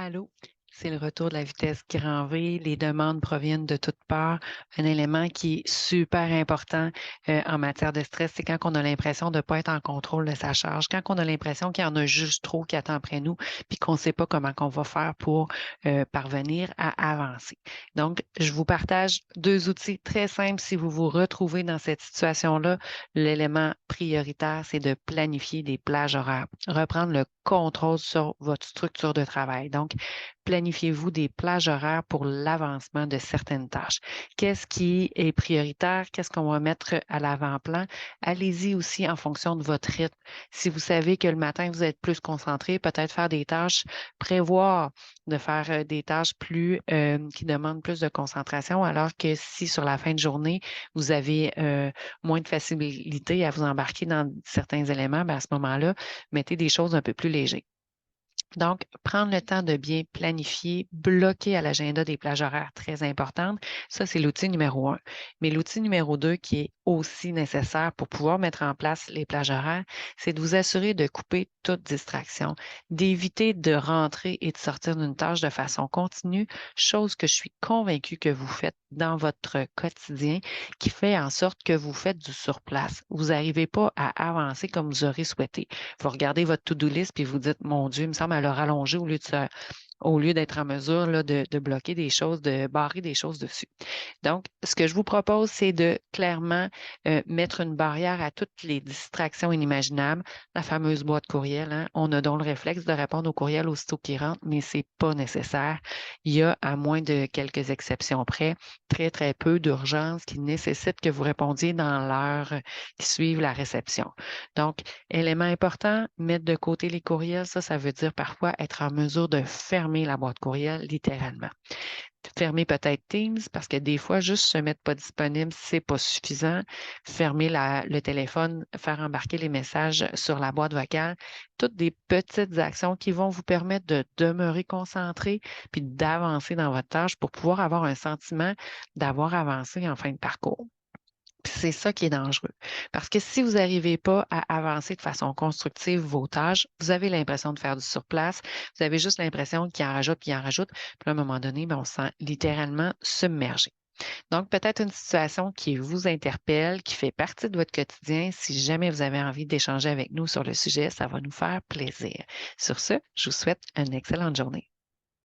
Allô? C'est le retour de la vitesse grand V. Les demandes proviennent de toutes parts. Un élément qui est super important en matière de stress, c'est quand on a l'impression de ne pas être en contrôle de sa charge, quand on a l'impression qu'il y en a juste trop qui attend après nous, puis qu'on ne sait pas comment on va faire pour parvenir à avancer. Donc, je vous partage deux outils très simples si vous vous retrouvez dans cette situation-là. L'élément prioritaire, c'est de planifier des plages horaires, reprendre le contrôle sur votre structure de travail. Donc, planifiez-vous des plages horaires pour l'avancement de certaines tâches. Qu'est-ce qui est prioritaire? Qu'est-ce qu'on va mettre à l'avant-plan? Allez-y aussi en fonction de votre rythme. Si vous savez que le matin, vous êtes plus concentré, peut-être faire des tâches, prévoir de faire des tâches qui demandent plus de concentration, alors que si sur la fin de journée, vous avez moins de facilité à vous embarquer dans certains éléments, ben à ce moment-là, mettez des choses un peu plus légères. Donc, prendre le temps de bien planifier, bloquer à l'agenda des plages horaires très importantes, ça, c'est l'outil numéro un. Mais l'outil numéro deux qui est aussi nécessaire pour pouvoir mettre en place les plages horaires, c'est de vous assurer de couper toute distraction, d'éviter de rentrer et de sortir d'une tâche de façon continue, chose que je suis convaincue que vous faites dans votre quotidien, qui fait en sorte que vous faites du surplace. Vous n'arrivez pas à avancer comme vous aurez souhaité. Vous regardez votre to-do list puis vous dites, mon Dieu, il me semble à le rallonger au lieu d'être en mesure là, de bloquer des choses, de barrer des choses dessus. Donc, ce que je vous propose, c'est de clairement mettre une barrière à toutes les distractions inimaginables. La fameuse boîte courriel, hein, on a donc le réflexe de répondre aux courriels aussitôt qu'ils rentrent, mais ce n'est pas nécessaire. Il y a, à moins de quelques exceptions près, très, très peu d'urgences qui nécessitent que vous répondiez dans l'heure qui suivent la réception. Donc, élément important, mettre de côté les courriels, ça veut dire parfois être en mesure de fermer la boîte courriel littéralement. Fermer peut-être Teams parce que des fois, juste se mettre pas disponible, c'est pas suffisant. Fermer le téléphone, faire embarquer les messages sur la boîte vocale, toutes des petites actions qui vont vous permettre de demeurer concentré puis d'avancer dans votre tâche pour pouvoir avoir un sentiment d'avoir avancé en fin de parcours. Puis c'est ça qui est dangereux. Parce que si vous n'arrivez pas à avancer de façon constructive vos tâches, vous avez l'impression de faire du surplace. Vous avez juste l'impression qu'il en rajoute, qu'il en rajoute. Puis à un moment donné, ben, on se sent littéralement submergé. Donc, peut-être une situation qui vous interpelle, qui fait partie de votre quotidien. Si jamais vous avez envie d'échanger avec nous sur le sujet, ça va nous faire plaisir. Sur ce, je vous souhaite une excellente journée.